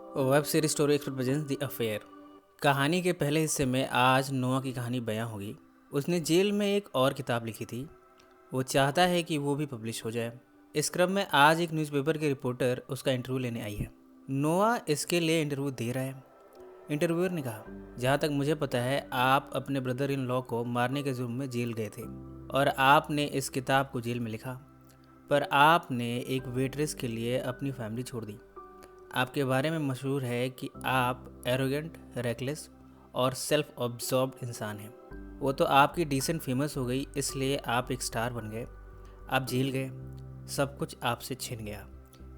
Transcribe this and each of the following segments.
Web series story expert presence the affair. कहानी के पहले हिस्से में आज नोआ की कहानी बयां होगी। उसने जेल में एक और किताब लिखी थी। वो चाहता है कि वो भी पब्लिश हो जाए। इस क्रम में आज एक न्यूज़पेपर के रिपोर्टर उसका इंटरव्यू लेने आई है। नोआ इसके लिए इंटरव्यू दे रहा है। इंटरव्यूअर ने कहा, जहाँ तक मुझे पता है आप अपने ब्रदर इन लॉ को मारने के जुर्म में जेल गए थे और आपने इस किताब को जेल में लिखा, पर आपने एक वेट्रेस के लिए अपनी फैमिली छोड़ दी। आपके बारे में मशहूर है कि आप एरोगेंट, रेकलेस और सेल्फ ऑब्जॉर्ब्ड इंसान हैं। वो तो आपकी डिसेंट फेमस हो गई, इसलिए आप एक स्टार बन गए। आप जेल गए, सब कुछ आपसे छिन गया,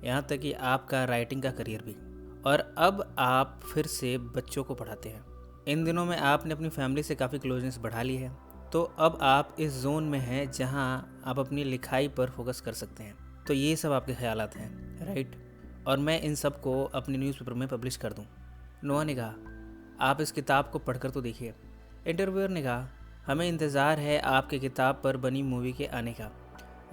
यहाँ तक कि आपका राइटिंग का करियर भी। और अब आप फिर से बच्चों को पढ़ाते हैं। इन दिनों में आपने अपनी फैमिली से काफ़ी क्लोजनेस बढ़ा ली है, तो अब आप इस जोन में हैं जहाँ आप अपनी लिखाई पर फोकस कर सकते हैं। तो ये सब आपके ख्यालात हैं, राइट? और मैं इन सब को अपने न्यूज़पेपर में पब्लिश कर दूं। नोआ ने कहा, आप इस किताब को पढ़कर तो देखिए। इंटरव्यूअर ने कहा, हमें इंतज़ार है आपके किताब पर बनी मूवी के आने का।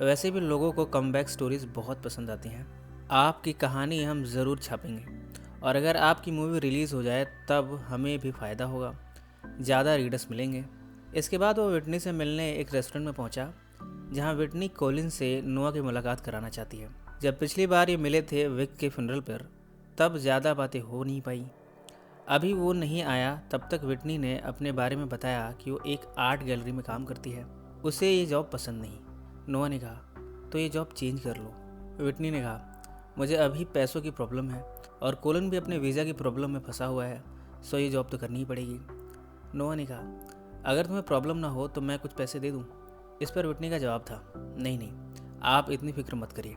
वैसे भी लोगों को कमबैक स्टोरीज़ बहुत पसंद आती हैं। आपकी कहानी हम ज़रूर छापेंगे, और अगर आपकी मूवी रिलीज़ हो जाए तब हमें भी फ़ायदा होगा, ज़्यादा रीडर्स मिलेंगे। इसके बाद वो विटनी से मिलने एक रेस्टोरेंट में पहुंचा, जहां विटनी कोलिन से नोआ की मुलाकात कराना चाहती है। जब पिछली बार ये मिले थे विक के फ्यूनरल पर, तब ज़्यादा बातें हो नहीं पाई। अभी वो नहीं आया तब तक विटनी ने अपने बारे में बताया कि वो एक आर्ट गैलरी में काम करती है। उसे ये जॉब पसंद नहीं। नोआ ने कहा, तो ये जॉब चेंज कर लो। विटनी ने कहा, मुझे अभी पैसों की प्रॉब्लम है और कोलिन भी अपने वीज़ा की प्रॉब्लम में फंसा हुआ है, सो ये जॉब तो करनी ही पड़ेगी। नोआ ने कहा, अगर तुम्हें प्रॉब्लम ना हो तो मैं कुछ पैसे दे दूँ। इस पर विटनी का जवाब था, नहीं नहीं, आप इतनी फिक्र मत करिए,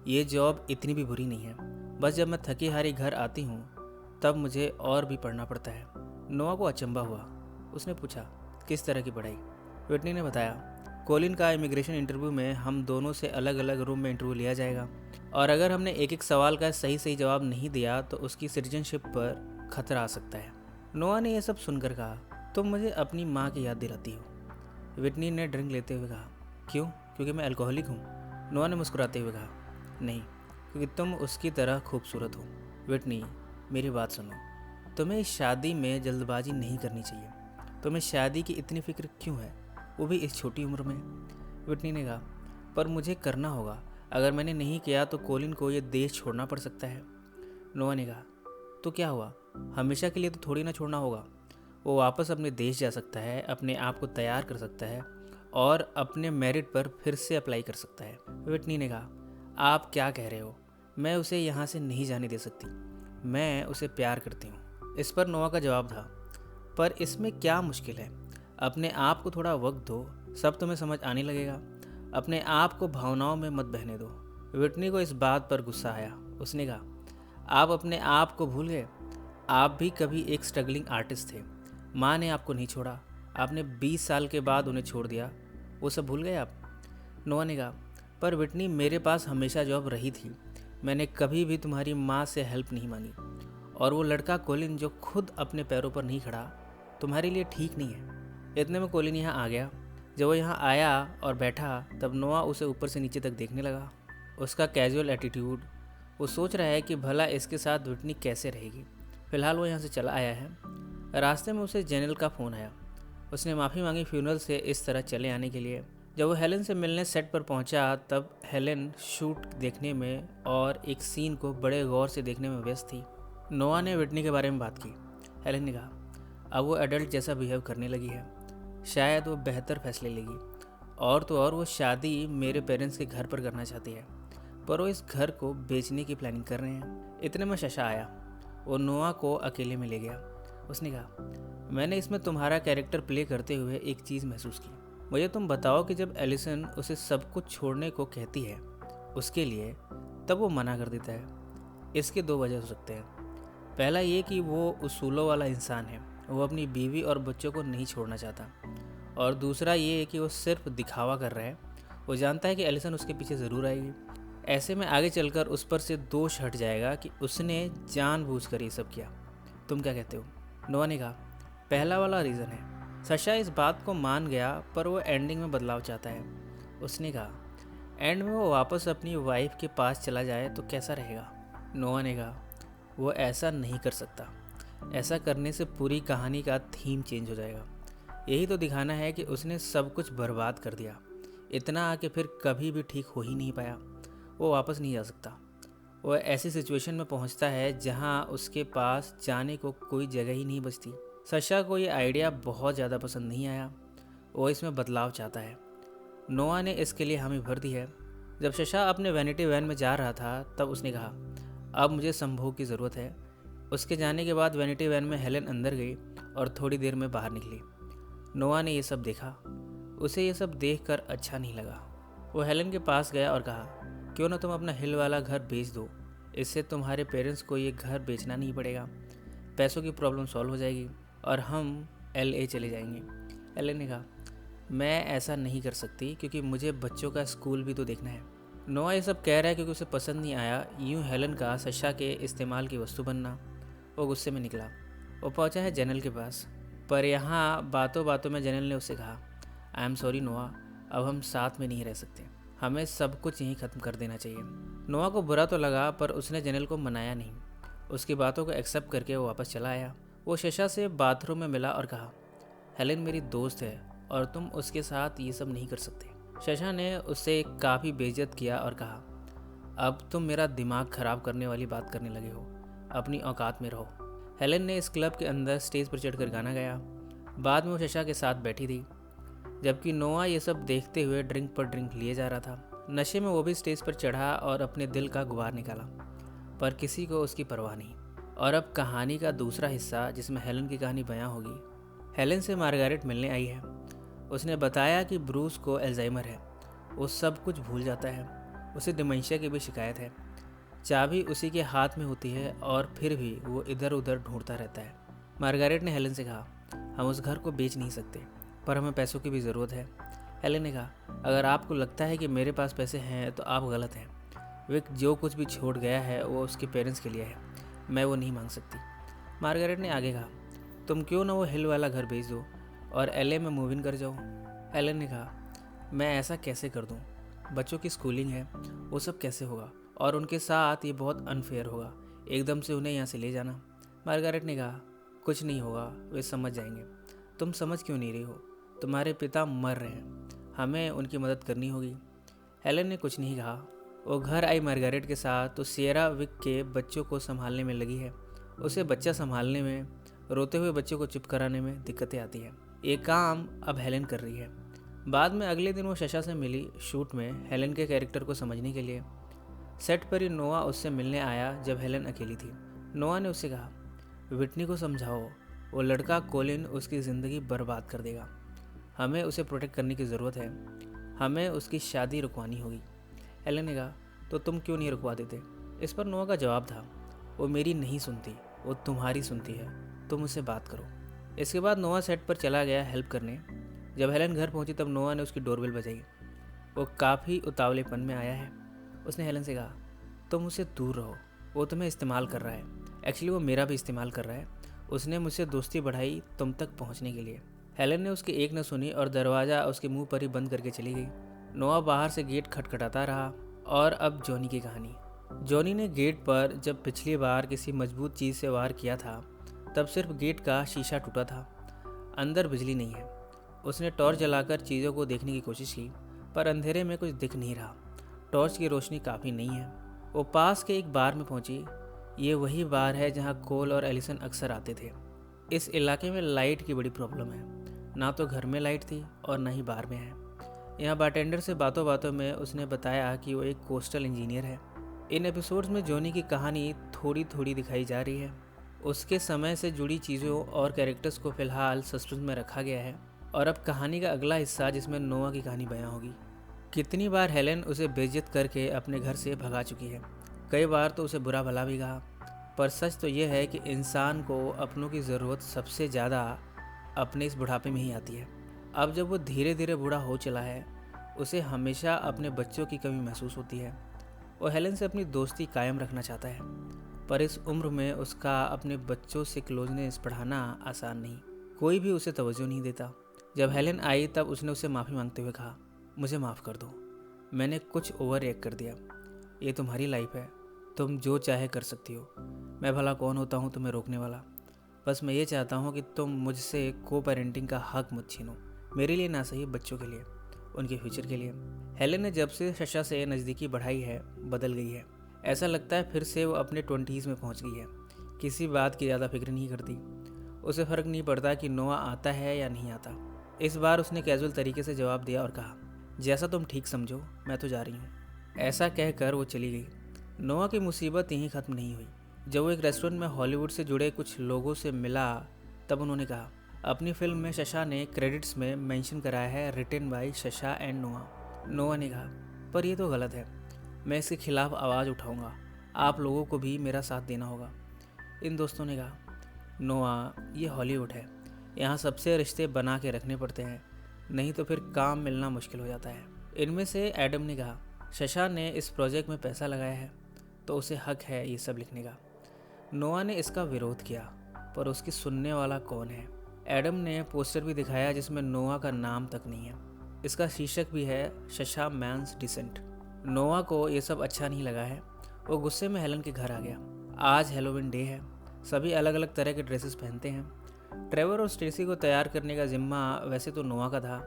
ये जॉब इतनी भी बुरी नहीं है। बस जब मैं थकी हारी घर आती हूँ तब मुझे और भी पढ़ना पड़ता है। नोआ को अचंभा हुआ। उसने पूछा, किस तरह की पढ़ाई? विटनी ने बताया, कोलिन का इमिग्रेशन इंटरव्यू में हम दोनों से अलग अलग रूम में इंटरव्यू लिया जाएगा, और अगर हमने एक एक सवाल का सही सही जवाब नहीं दिया तो उसकी सिटीजनशिप पर खतरा आ सकता है। नोआ ने यह सब सुनकर कहा, तुम मुझे अपनी माँ की याद दिलाती हो। विटनी ने ड्रिंक लेते हुए कहा, क्यों? क्योंकि मैं अल्कोहलिक हूँ। नोआ ने मुस्कुराते हुए कहा, नहीं, क्योंकि तुम उसकी तरह खूबसूरत हो। विटनी, मेरी बात सुनो, तुम्हें इस शादी में जल्दबाजी नहीं करनी चाहिए। तुम्हें शादी की इतनी फिक्र क्यों है, वो भी इस छोटी उम्र में? विटनी ने कहा, पर मुझे करना होगा। अगर मैंने नहीं किया तो कोलिन को ये देश छोड़ना पड़ सकता है। नोआ ने कहा, तो क्या हुआ, हमेशा के लिए तो थोड़ी ना छोड़ना होगा। वो वापस अपने देश जा सकता है, अपने आप को तैयार कर सकता है और अपने मेरिट पर फिर से अप्लाई कर सकता है। विटनी ने कहा, आप क्या कह रहे हो? मैं उसे यहाँ से नहीं जाने दे सकती। मैं उसे प्यार करती हूँ। इस पर नोआ का जवाब था, पर इसमें क्या मुश्किल है? अपने आप को थोड़ा वक्त दो, सब तुम्हें समझ आने लगेगा। अपने आप को भावनाओं में मत बहने दो। विटनी को इस बात पर गुस्सा आया। उसने कहा, आप अपने आप को भूल गए। आप भी कभी एक स्ट्रगलिंग आर्टिस्ट थे। माँ ने आपको नहीं छोड़ा, आपने 20 साल के बाद उन्हें छोड़ दिया। वो सब भूल गए आप? नोआ ने कहा, पर विटनी, मेरे पास हमेशा जॉब रही थी। मैंने कभी भी तुम्हारी माँ से हेल्प नहीं मांगी। और वो लड़का कोलिन जो खुद अपने पैरों पर नहीं खड़ा, तुम्हारे लिए ठीक नहीं है। इतने में कोलिन यहाँ आ गया। जब वो यहाँ आया और बैठा तब नोआ उसे ऊपर से नीचे तक देखने लगा। उसका कैजुअल एटीट्यूड, वो सोच रहा है कि भला इसके साथ विटनी कैसे रहेगी। फिलहाल वो यहाँ से चला आया है। रास्ते में उसे जेनल का फ़ोन आया। उसने माफ़ी मांगी फ्यूनरल से इस तरह चले आने के लिए। जब वो हेलन से मिलने सेट पर पहुंचा तब हेलन शूट देखने में और एक सीन को बड़े गौर से देखने में व्यस्त थी। नोआ ने विटनी के बारे में बात की। हेलन ने कहा, अब वो एडल्ट जैसा बिहेव करने लगी है, शायद वो बेहतर फैसले लेगी। और तो और वो शादी मेरे पेरेंट्स के घर पर करना चाहती है, पर वो इस घर को बेचने की प्लानिंग कर रहे हैं। इतने में शशा आया। वो नोआ को अकेले में ले गया। उसने कहा, मैंने इसमें तुम्हारा कैरेक्टर प्ले करते हुए एक चीज़ महसूस की। मुझे तुम बताओ कि जब एलिसन उसे सब कुछ छोड़ने को कहती है उसके लिए, तब वो मना कर देता है। इसके दो वजह हो सकते हैं। पहला ये कि वो उसूलों वाला इंसान है, वो अपनी बीवी और बच्चों को नहीं छोड़ना चाहता। और दूसरा ये है कि वो सिर्फ दिखावा कर रहा है। वो जानता है कि एलिसन उसके पीछे ज़रूर आएगी। ऐसे में आगे चलकर उस पर से दोष हट जाएगा कि उसने जानबूझकर ये सब किया। तुम क्या कहते हो? नोआ ने कहा, पहला वाला रीज़न है। सशा इस बात को मान गया, पर वो एंडिंग में बदलाव चाहता है। उसने कहा, एंड में वो वापस अपनी वाइफ के पास चला जाए तो कैसा रहेगा? नोआ ने कहा, वो ऐसा नहीं कर सकता। ऐसा करने से पूरी कहानी का थीम चेंज हो जाएगा। यही तो दिखाना है कि उसने सब कुछ बर्बाद कर दिया, इतना आके फिर कभी भी ठीक हो ही नहीं पाया। वो वापस नहीं जा सकता। वो ऐसी सिचुएशन में पहुंचता है जहां उसके पास जाने को कोई जगह ही नहीं बचती। सशा को ये आइडिया बहुत ज़्यादा पसंद नहीं आया। वो इसमें बदलाव चाहता है। नोआ ने इसके लिए हामी भर दी है। जब शशा अपने वैनिटी वैन में जा रहा था तब उसने कहा, अब मुझे संभोग की ज़रूरत है। उसके जाने के बाद वैनिटी वैन में हेलेन अंदर गई और थोड़ी देर में बाहर निकली। नोआ ने ये सब देखा। उसे ये सब देखकर अच्छा नहीं लगा। वो हेलेन के पास गया और कहा, क्यों ना तुम अपना हिल वाला घर बेच दो। इससे तुम्हारे पेरेंट्स को ये घर बेचना नहीं पड़ेगा, पैसों की प्रॉब्लम सॉल्व हो जाएगी और हम LA चले जाएंगे। हेलेन ने कहा, मैं ऐसा नहीं कर सकती क्योंकि मुझे बच्चों का स्कूल भी तो देखना है। नोआ ये सब कह रहा है क्योंकि उसे पसंद नहीं आया यूं हेलेन का सशा के इस्तेमाल की वस्तु बनना। वो गुस्से में निकला। वो पहुंचा है जेनल के पास, पर यहाँ बातों बातों में जेनल ने उससे कहा, आई एम सॉरी नोआ, अब हम साथ में नहीं रह सकते। हमें सब कुछ यहीं ख़त्म कर देना चाहिए। नोआ को बुरा तो लगा पर उसने जेनल को मनाया नहीं। उसकी बातों को एक्सेप्ट करके वो वापस चला आया। वो शशा से बाथरूम में मिला और कहा, हेलेन मेरी दोस्त है और तुम उसके साथ ये सब नहीं कर सकते। शशा ने उससे काफ़ी बेइज्जत किया और कहा, अब तुम मेरा दिमाग ख़राब करने वाली बात करने लगे हो, अपनी औकात में रहो। हेलेन ने इस क्लब के अंदर स्टेज पर चढ़कर गाना गाया। बाद में वो शशा के साथ बैठी थी, जबकि नोआ ये सब देखते हुए ड्रिंक पर ड्रिंक लिए जा रहा था। नशे में वो भी स्टेज पर चढ़ा और अपने दिल का गुबार निकाला, पर किसी को उसकी परवाह नहीं। और अब कहानी का दूसरा हिस्सा जिसमें हेलेन की कहानी बयां होगी। हेलेन से मार्गारेट मिलने आई है। उसने बताया कि ब्रूस को अल्जाइमर है, वो सब कुछ भूल जाता है। उसे डिमेंशिया की भी शिकायत है। चाबी उसी के हाथ में होती है और फिर भी वो इधर उधर ढूंढता रहता है। मार्गारेट ने हेलेन से कहा, हम उस घर को बेच नहीं सकते, पर हमें पैसों की भी ज़रूरत है। हेलेन ने कहा, अगर आपको लगता है कि मेरे पास पैसे हैं तो आप गलत हैं। विक जो कुछ भी छोड़ गया है वो उसके पेरेंट्स के लिए है, मैं वो नहीं मांग सकती। मार्गारेट ने आगे कहा, तुम क्यों ना वो हिल वाला घर बेच दो और LA में मूव इन कर जाओ। हेलेन ने कहा, मैं ऐसा कैसे कर दूं? बच्चों की स्कूलिंग है, वो सब कैसे होगा, और उनके साथ ये बहुत अनफेयर होगा एकदम से उन्हें यहाँ से ले जाना। मार्गारेट ने कहा, कुछ नहीं होगा, वे समझ जाएंगे। तुम समझ क्यों नहीं रही हो? तुम्हारे पिता मर रहे हैं, हमें उनकी मदद करनी होगी। हेलेन ने कुछ नहीं कहा। वो घर आई मार्गारेट के साथ तो सियरा विक के बच्चों को संभालने में लगी है। उसे बच्चा संभालने में, रोते हुए बच्चों को चुप कराने में दिक्कतें आती हैं। ये काम अब हेलेन कर रही है। बाद में अगले दिन वो शशा से मिली शूट में हेलेन के कैरेक्टर को समझने के लिए। सेट पर ही नोआ उससे मिलने आया जब हेलेन अकेली थी। नोआ ने उससे कहा, विटनी को समझाओ, वो लड़का कोलिन उसकी ज़िंदगी बर्बाद कर देगा। हमें उसे प्रोटेक्ट करने की ज़रूरत है, हमें उसकी शादी रुकवानी होगी। हेलेन ने कहा, तो तुम क्यों नहीं रुकवा देते? इस पर नोआ का जवाब था, वो मेरी नहीं सुनती, वो तुम्हारी सुनती है, तुम उससे बात करो। इसके बाद नोआ सेट पर चला गया हेल्प करने। जब हेलेन घर पहुंची तब नोआ ने उसकी डोरबेल बजाई। वो काफ़ी उतावलेपन में आया है। उसने हेलेन से कहा, तुम उससे दूर रहो, वो तुम्हें इस्तेमाल कर रहा है। एक्चुअली वो मेरा भी इस्तेमाल कर रहा है। उसने मुझसे दोस्ती बढ़ाई तुम तक पहुंचने के लिए। हेलेन ने उसकी एक न सुनी और दरवाज़ा उसके मुंह पर ही बंद करके चली गई। नोआ बाहर से गेट खटखटाता रहा। और अब जॉनी की कहानी। जॉनी ने गेट पर जब पिछली बार किसी मजबूत चीज़ से वार किया था तब सिर्फ गेट का शीशा टूटा था, अंदर बिजली नहीं है। उसने टॉर्च जलाकर चीज़ों को देखने की कोशिश की, पर अंधेरे में कुछ दिख नहीं रहा। टॉर्च की रोशनी काफ़ी नहीं है। वो पास के एक बार में पहुंची। ये वही बार है जहां कोल और एलिसन अक्सर आते थे। इस इलाके में लाइट की बड़ी प्रॉब्लम है, ना तो घर में लाइट थी और ना ही बार में है। यहाँ बारटेंडर से बातों बातों में उसने बताया कि वो एक कोस्टल इंजीनियर है। इन एपिसोड्स में जॉनी की कहानी थोड़ी थोड़ी दिखाई जा रही है। उसके समय से जुड़ी चीज़ों और कैरेक्टर्स को फ़िलहाल सस्पेंस में रखा गया है। और अब कहानी का अगला हिस्सा जिसमें नोआ की कहानी बयां होगी। कितनी बार हेलेन उसे बेइज्जत करके अपने घर से भगा चुकी है, कई बार तो उसे बुरा भला भी कहा। पर सच तो यह है कि इंसान को अपनों की ज़रूरत सबसे ज़्यादा अपने इस बुढ़ापे में ही आती है। अब जब वो धीरे धीरे बूढ़ा हो चला है, उसे हमेशा अपने बच्चों की कमी महसूस होती है। वो हेलेन से अपनी दोस्ती कायम रखना चाहता है, पर इस उम्र में उसका अपने बच्चों से क्लोजनेस बढ़ाना आसान नहीं। कोई भी उसे तवज्जो नहीं देता। जब हेलेन आई तब उसने उसे माफ़ी मांगते हुए कहा, मुझे माफ़ कर दो, मैंने कुछ ओवर रिएक्ट कर दिया। ये तुम्हारी लाइफ है, तुम जो चाहे कर सकती हो। मैं भला कौन होता हूँ तुम्हें रोकने वाला। बस मैं ये चाहता हूँ कि तुम मुझसे को पेरेंटिंग का हक मत छीनो, मेरे लिए ना सही बच्चों के लिए, उनके फ्यूचर के लिए। हेलेन ने जब से शशा से नज़दीकी बढ़ाई है बदल गई है। ऐसा लगता है फिर से वो अपने 20s में पहुँच गई है। किसी बात की ज़्यादा फिक्र नहीं करती। उसे फ़र्क नहीं पड़ता कि नोआ आता है या नहीं आता। इस बार उसने कैजुअल तरीके से जवाब दिया और कहा, जैसा तुम ठीक समझो, मैं तो जा रही हूँ। ऐसा कहकर वो चली गई। नोआ की मुसीबत यहीं ख़त्म नहीं हुई। जब वो एक रेस्टोरेंट में हॉलीवुड से जुड़े कुछ लोगों से मिला तब उन्होंने कहा, अपनी फिल्म में शशा ने क्रेडिट्स में मेंशन कराया है रिटन बाय शशा एंड नोआ। नोआ ने कहा, पर यह तो गलत है, मैं इसके खिलाफ आवाज़ उठाऊंगा, आप लोगों को भी मेरा साथ देना होगा। इन दोस्तों ने कहा, नोआ, ये हॉलीवुड है, यहाँ सबसे रिश्ते बना के रखने पड़ते हैं, नहीं तो फिर काम मिलना मुश्किल हो जाता है। इनमें से एडम ने कहा, शशा ने इस प्रोजेक्ट में पैसा लगाया है तो उसे हक है ये सब लिखने का। नोआ ने इसका विरोध किया, पर उसकी सुनने वाला कौन है। एडम ने पोस्टर भी दिखाया जिसमें नोआ का नाम तक नहीं है। इसका शीर्षक भी है शशा मैन्स डिसेंट। नोआ को ये सब अच्छा नहीं लगा है। वो गुस्से में हेलन के घर आ गया। आज हैलोवीन डे है, सभी अलग अलग तरह के ड्रेसेस पहनते हैं। ट्रेवर और स्टेसी को तैयार करने का जिम्मा वैसे तो नोआ का था,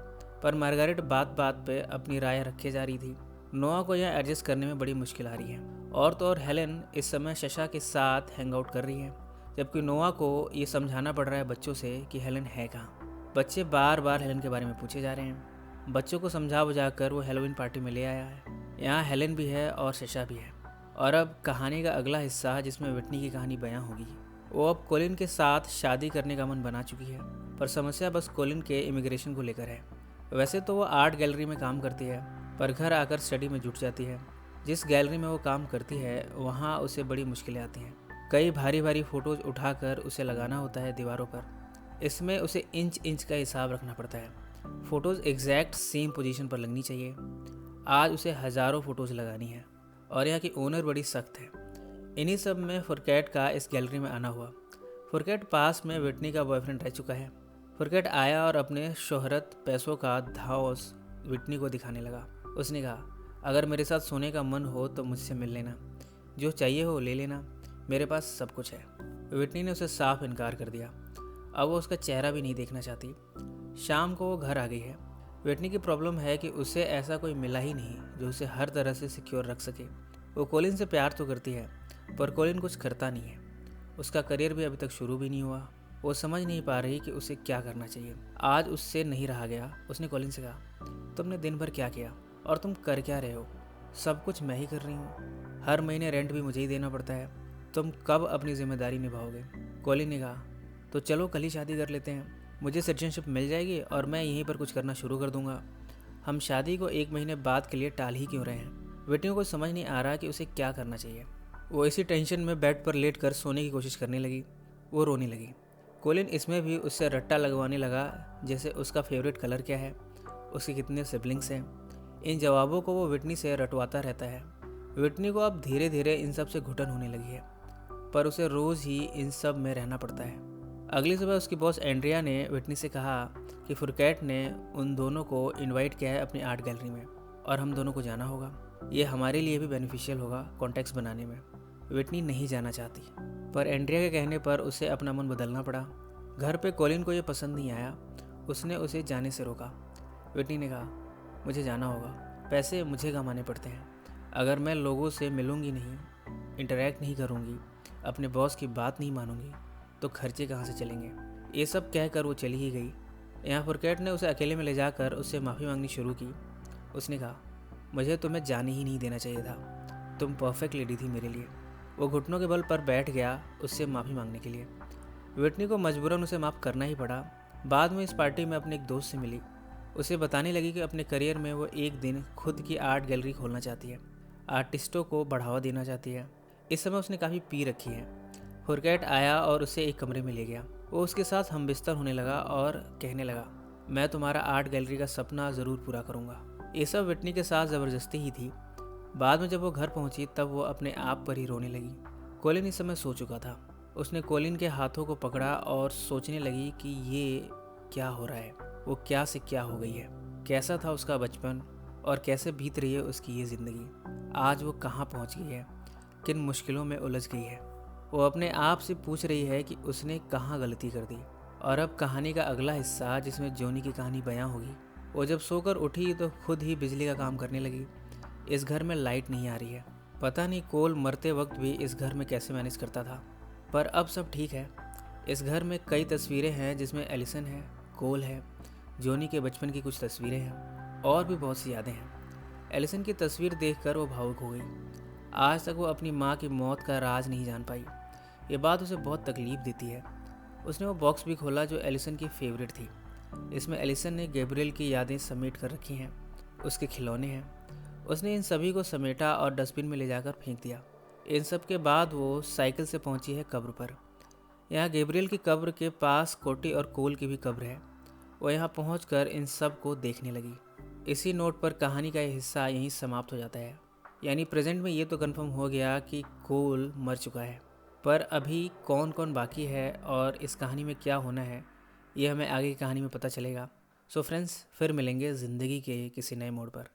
पर मार्गारेट बात बात पे अपनी राय रखे जा रही थी। नोआ को यहाँ एडजस्ट करने में बड़ी मुश्किल आ रही है। और तो और हेलन इस समय शशा के साथ हैंग आउट कर रही है, जबकि नोआ को ये समझाना पड़ रहा है बच्चों से कि हेलन है कहाँ। बच्चे बार बार हेलन के बारे में पूछे जा रहे हैं। बच्चों को समझा बुझा कर वो हैलोवीन पार्टी में ले आया है। यहाँ हेलन भी है और शशा भी है। और अब कहानी का अगला हिस्सा जिसमें विटनी की कहानी बयां होगी। वो अब कोलिन के साथ शादी करने का मन बना चुकी है, पर समस्या बस कोलिन के इमिग्रेशन को लेकर है। वैसे तो वो आर्ट गैलरी में काम करती है, पर घर आकर स्टडी में जुट जाती है। जिस गैलरी में वो काम करती है वहाँ उसे बड़ी मुश्किलें आती हैं। कई भारी भारी फोटोज उठाकर उसे लगाना होता है दीवारों पर। इसमें उसे इंच इंच का हिसाब रखना पड़ता है। फ़ोटोज़ एग्जैक्ट सेम पोजीशन पर लगनी चाहिए। आज उसे हज़ारों फ़ोटोज़ लगानी है और यहाँ की ओनर बड़ी सख्त है। इन्हीं सब में फुरकैट का इस गैलरी में आना हुआ। फुरकैट पास में विटनी का बॉयफ्रेंड रह चुका है। फुरकैट आया और अपने शोहरत पैसों का धावस विटनी को दिखाने लगा। उसने कहा, अगर मेरे साथ सोने का मन हो तो मुझसे मिल लेना, जो चाहिए हो ले लेना, मेरे पास सब कुछ है। विटनी ने उसे साफ इनकार कर दिया। अब वो उसका चेहरा भी नहीं देखना चाहती। शाम को वो घर आ गई है। विटनी की प्रॉब्लम है कि उसे ऐसा कोई मिला ही नहीं जो उसे हर तरह से सिक्योर रख सके। वो कोलिन से प्यार तो करती है, पर कोलिन कुछ करता नहीं है। उसका करियर भी अभी तक शुरू भी नहीं हुआ। वो समझ नहीं पा रही कि उसे क्या करना चाहिए। आज उससे नहीं रहा गया। उसने कोलिन से कहा, तुमने दिन भर क्या किया और तुम कर क्या रहे हो? सब कुछ मैं ही कर रही हूँ। हर महीने रेंट भी मुझे ही देना पड़ता है। तुम कब अपनी जिम्मेदारी निभाओगे? कोलिन ने कहा, तो चलो कल ही शादी कर लेते हैं। मुझे सिटीजनशिप मिल जाएगी और मैं यहीं पर कुछ करना शुरू कर दूंगा। हम शादी को 1 महीने बाद के लिए टाल ही क्यों रहे हैं? विटनी को समझ नहीं आ रहा कि उसे क्या करना चाहिए। वो इसी टेंशन में बेड पर लेट कर सोने की कोशिश करने लगी। वो रोने लगी। कोलिन इसमें भी उससे रट्टा लगवाने लगा, जैसे उसका फेवरेट कलर क्या है, उसके कितने सिबलिंग्स हैं। इन जवाबों को वो विटनी से रटवाता रहता है। विटनी को अब धीरे धीरे इन सब से घुटन होने लगी है, पर उसे रोज़ ही इन सब में रहना पड़ता है। अगली सुबह उसकी बॉस एंड्रिया ने विटनी से कहा कि फुरकैट ने उन दोनों को इनवाइट किया है अपनी आर्ट गैलरी में और हम दोनों को जाना होगा। ये हमारे लिए भी बेनिफिशियल होगा कॉन्टेक्स्ट बनाने में। विटनी नहीं जाना चाहती, पर एंड्रिया के कहने पर उसे अपना मन बदलना पड़ा। घर पे कोलिन को ये पसंद नहीं आया। उसने उसे जाने से रोका। विटनी ने कहा, मुझे जाना होगा, पैसे मुझे कमाने पड़ते हैं। अगर मैं लोगों से मिलूंगी नहीं, इंटरेक्ट नहीं करूंगी, अपने बॉस की बात नहीं मानूंगी, तो खर्चे कहाँ से चलेंगे? ये सब कहकर वो चली ही गई। यहाँ फुरकैट ने उसे अकेले में ले जाकर उससे माफ़ी मांगनी शुरू की। उसने कहा, मुझे तुम्हें जाने ही नहीं देना चाहिए था, तुम परफेक्ट लेडी थी मेरे लिए। वो घुटनों के बल पर बैठ गया उससे माफ़ी मांगने के लिए। विटनी को मजबूरन उसे माफ़ करना ही पड़ा। बाद में इस पार्टी में अपने एक दोस्त से मिली। उसे बताने लगी कि अपने करियर में वो एक दिन खुद की आर्ट गैलरी खोलना चाहती है, आर्टिस्टों को बढ़ावा देना चाहती है। इस समय उसने काफ़ी पी रखी है। फुरकैट आया और उसे एक कमरे में ले गया। वो उसके साथ हमबिस्तर होने लगा और कहने लगा, मैं तुम्हारा आर्ट गैलरी का सपना ज़रूर पूरा करूँगा। ये सब विटनी के साथ ज़बरदस्ती ही थी। बाद में जब वो घर पहुंची तब वो अपने आप पर ही रोने लगी। कोलिन इस समय सो चुका था। उसने कोलिन के हाथों को पकड़ा और सोचने लगी कि ये क्या हो रहा है। वो क्या से क्या हो गई है, कैसा था उसका बचपन और कैसे बीत रही है उसकी ये ज़िंदगी। आज वो कहाँ पहुँच गई है। किन मुश्किलों में उलझ गई है। वो अपने आप से पूछ रही है कि उसने कहाँ गलती कर दी। और अब कहानी का अगला हिस्सा, जिसमें जोनी की कहानी बयां होगी। वो जब सोकर उठी तो खुद ही बिजली का काम करने लगी। इस घर में लाइट नहीं आ रही है। पता नहीं कोल मरते वक्त भी इस घर में कैसे मैनेज करता था, पर अब सब ठीक है। इस घर में कई तस्वीरें हैं, जिसमें एलिसन है, कोल है, जोनी के बचपन की कुछ तस्वीरें हैं और भी बहुत सी यादें हैं। एलिसन की तस्वीर देखकर वो भावुक हो गई। आज तक वो अपनी माँ की मौत का राज नहीं जान पाई। ये बात उसे बहुत तकलीफ देती है। उसने वो बॉक्स भी खोला जो एलिसन की फेवरेट थी। इसमें एलिसन ने गैब्रियल की यादें समेट कर रखी हैं, उसके खिलौने हैं। उसने इन सभी को समेटा और डस्टबिन में ले जाकर फेंक दिया। इन सब के बाद वो साइकिल से पहुंची है कब्र पर। यहाँ गैब्रियल की कब्र के पास कोटी और कोल की भी कब्र है। वो यहाँ पहुंचकर इन सब को देखने लगी। इसी नोट पर कहानी का यह हिस्सा यहीं समाप्त हो जाता है। यानी प्रेजेंट में ये तो कंफर्म हो गया कि कोल मर चुका है, पर अभी कौन कौन बाकी है और इस कहानी में क्या होना है, ये हमें आगे की कहानी में पता चलेगा। सो फ्रेंड्स, फिर मिलेंगे ज़िंदगी के किसी नए मोड़ पर।